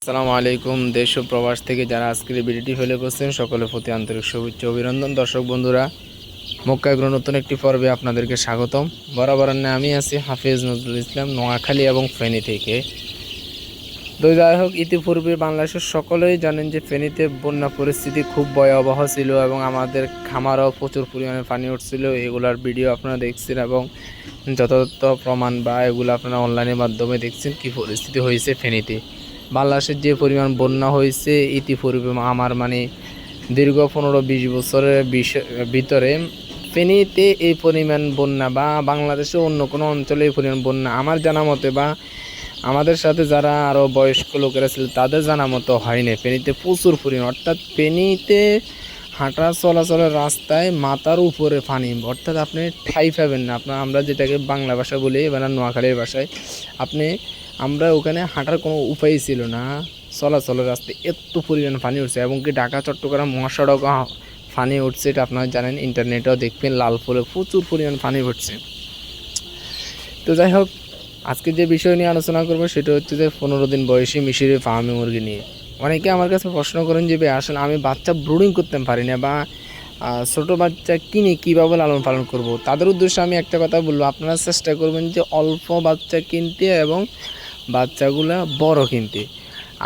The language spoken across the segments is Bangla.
আসসালামু আলাইকুম। দেশ ও প্রবাস থেকে যারা আজকের ভিডিওটি ফেলে করছেন সকলের প্রতি আন্তরিক শুভেচ্ছা অভিনন্দন। দর্শক বন্ধুরা, মক্কা এগ্রো নতুন একটি পর্বে আপনাদেরকে স্বাগতম। বরাবর আমি আছি হাফেজ নজরুল ইসলাম, নোয়াখালী এবং ফেনী থেকে। তো যাই হোক, ইতিপূর্বে বাংলাদেশের সকলেই জানেন যে ফেনীতে বন্যা পরিস্থিতি খুব ভয়াবহ ছিল এবং আমাদের খামারও প্রচুর পরিমাণে পানি উঠছিল। এগুলার ভিডিও আপনারা দেখছেন এবং যথাযথ প্রমাণ বা এগুলো আপনারা অনলাইনের মাধ্যমে দেখছেন কী পরিস্থিতি হয়েছে ফেনীতে। বাংলাদেশের যে পরিমাণ বন্যা হয়েছে ইতিপূর্বে আমার দীর্ঘ 15-20 বছরের ভিতরে ফেনীতে এই পরিমাণ বন্যা বা বাংলাদেশে অন্য কোনো অঞ্চলে এই পরিমাণ বন্যা আমার জানা মতে বা আমাদের সাথে যারা আরও বয়স্ক লোকেরা ছিল তাদের জানা মতো হয়নি। ফেনীতে প্রচুর পরিমাণ, অর্থাৎ ফেনীতে হাঁটা চলাচলের রাস্তায় মাথার উপরে পানি, অর্থাৎ আপনি ঠাই পাবেন না। আমরা যেটাকে বাংলা ভাষা বলি এবার নোয়াখালীর ভাষায় আমরা ওখানে হাঁটার কোনো উপায় ছিল না। চলাচলের রাস্তায় এত পরিমাণ পানি উঠছে এবং কি ঢাকা চট্টগ্রাম মহাসড়ক পানি উঠছে, এটা আপনারা জানেন, ইন্টারনেটেও দেখবেন লাল ফুলে প্রচুর পরিমাণ পানি উঠছে। তো যাই হোক, আজকে যে বিষয় নিয়ে আলোচনা করবো সেটা হচ্ছে যে 15 দিন বয়সী মিশরি ফার্মি মুরগি নিয়ে। অনেকে আমার কাছে প্রশ্ন করেন যে আসলে আমি বাচ্চা ব্রুডিং করতে পারি না বা ছোটো বাচ্চা কিনে কীভাবে লালন পালন করব। তাদের উদ্দেশ্যে আমি একটা কথা বলবো, আপনারা চেষ্টা করবেন যে অল্প বাচ্চা কিনতে এবং বাচ্চাগুলা বড় কিনতে।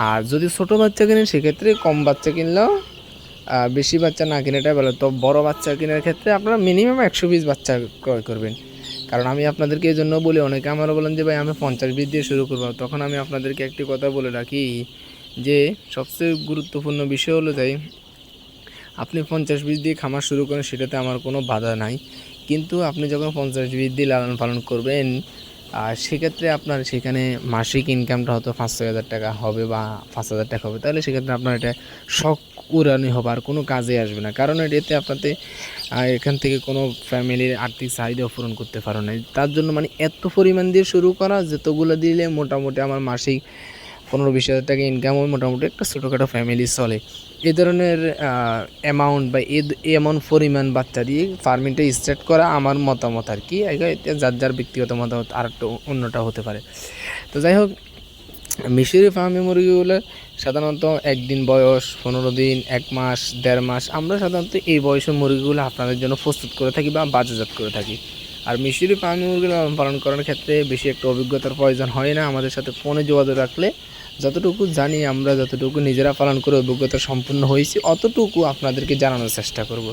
আর যদি ছোট বাচ্চা কিনেন সেক্ষেত্রে কম বাচ্চা কিনলেও বেশি বাচ্চা না কিনেটাই ভালো। তো বড় বাচ্চা কেনার ক্ষেত্রে আপনারা মিনিমাম 120 বাচ্চা ক্রয় করবেন। কারণ আমি আপনাদেরকে এই জন্য বলি, অনেকে আমারও বলেন যে ভাই আমি 50-20 দিয়ে শুরু করবো। তখন আমি আপনাদেরকে একটি কথা বলে রাখি যে সবচেয়ে গুরুত্বপূর্ণ বিষয় হলো যাই আপনি 50-20 দিয়ে খামার শুরু করেন, সেটাতে আমার কোনো বাধা নাই। কিন্তু আপনি যখন 50-20 দিয়ে লালন পালন করবেন আর সেক্ষেত্রে আপনার সেখানে মাসিক ইনকামটা হয়তো 5-6 হাজার টাকা হবে বা 5,000 টাকা হবে, তাহলে সেক্ষেত্রে আপনার এটা শখ উড়ানি হবে, আর কোনো কাজে আসবে না। কারণ এতে আপনাদের এখান থেকে কোনো ফ্যামিলির আর্থিক চাহিদাও পূরণ করতে পারো না। তার জন্য এত পরিমাণ দিয়ে শুরু করা, যতগুলো দিলে মোটামুটি আমার মাসিক 15-20 হাজার টাকা ইনকাম হয়, মোটামুটি একটা ছোটোখাটো ফ্যামিলি চলে। এই ধরনের অ্যামাউন্ট বা এমন পরিমাণ বাচ্চা দিয়ে ফার্মিংটা স্টার্ট করা আমার মতামত আর কি। এতে যার যার ব্যক্তিগত মতামত আর একটু অন্যটা হতে পারে। তো যাই হোক, মিশরি ফার্মি মুরগিগুলো সাধারণত 1 দিন বয়স, 15 দিন, 1 মাস, 1.5 মাস, আমরা সাধারণত এই বয়সের মুরগিগুলো আপনাদের জন্য প্রস্তুত করে থাকি বা বাজারজাত করে থাকি। আর মিশরি ফার্মি মুরগি লালন পালন করার ক্ষেত্রে বেশি একটা অভিজ্ঞতার প্রয়োজন হয় না। আমাদের সাথে ফোনে যোগাযোগ রাখলে যতটুকু জানি, আমরা যতটুকু নিজেরা পালন করে অভিজ্ঞতা সম্পূর্ণ হয়েছি অতটুকু আপনাদেরকে জানানোর চেষ্টা করব।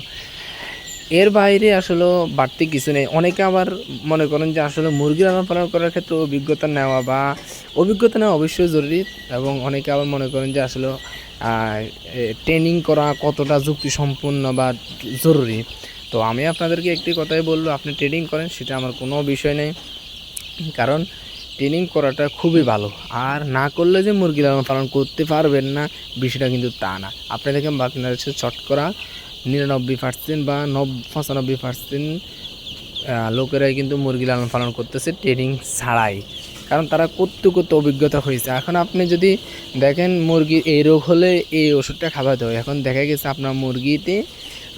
এর বাইরে আসলে বাড়তি কিছু নেই। অনেকে আবার মনে করেন যে আসলে মুরগি লালন পালন করার ক্ষেত্রে অভিজ্ঞতা নেওয়া অবশ্যই জরুরি, এবং অনেকে আবার মনে করেন যে আসলে ট্রেনিং করা কতটা যুক্তিসম্পন্ন বা জরুরি। তো আমি আপনাদেরকে একটি কথাই বলবো, আপনি ট্রেনিং করেন সেটা আমার কোনো বিষয় নেই, কারণ ট্রেনিং করাটা খুবই ভালো। আর না করলে যে মুরগি লালন পালন করতে পারবেন না বিষয়টা কিন্তু তা না। আপনি দেখেন বাংলাদেশের শতকরা 99% বা 95% লোকেরাই কিন্তু মুরগি লালন পালন করতেছে ট্রেনিং ছাড়াই, কারণ তারা করতে অভিজ্ঞতা হয়েছে। এখন আপনি যদি দেখেন মুরগির এই রোগ হলে এই ওষুধটা খাওয়াতে হয়, এখন দেখা গেছে আপনার মুরগিতে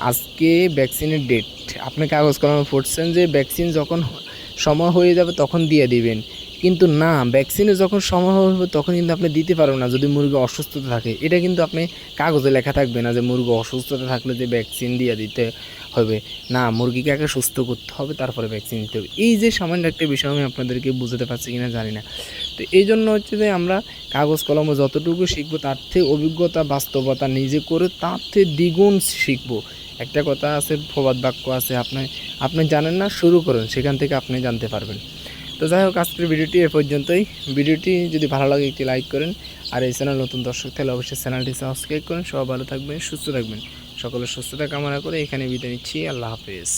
আজকে ভ্যাকসিনের ডেট, আপনি কাগজ কলমে পড়ছেন যে ভ্যাকসিন যখন সময় হয়ে যাবে তখন দিয়ে দিবেন, কিন্তু না, ভ্যাকসিনে যখন সময় হবে তখন কিন্তু আপনি দিতে পারবেন না যদি মুরগি অসুস্থতা থাকে। এটা কিন্তু আপনি কাগজে লেখা থাকবে না যে মুরগি অসুস্থতা থাকলে যে ভ্যাকসিন দিয়ে দিতে হবে। না, মুরগিকে আগে সুস্থ করতে হবে, তারপরে ভ্যাকসিন দিতে হবে। এই যে সামান্য একটা বিষয় আমি আপনাদেরকে বুঝাতে পারছি কিনা জানি না। তো এই জন্য হচ্ছে যে আমরা কাগজ কলমে যতটুকু শিখবো তার থেকে অভিজ্ঞতা বাস্তবতা নিজে করে তার থেকে দ্বিগুণ শিখবো। একটা কথা আছে, প্রবাদ বাক্য আছে, আপনি জানেন না, শুরু করুন, সেখান থেকে আপনি জানতে পারবেন। তো যাই হোক, আজকের ভিডিওটি এ পর্যন্তই। ভিডিওটি যদি ভালো লাগে একটি লাইক করেন, আর এই চ্যানেল নতুন দর্শক থাকলে অবশ্যই চ্যানেলটি সাবস্ক্রাইব করেন। সবাই ভালো থাকবেন, সুস্থ থাকবেন। সকলের সুস্থতা কামনা করে এখানে বিদায় নিচ্ছি। আল্লাহ হাফেজ।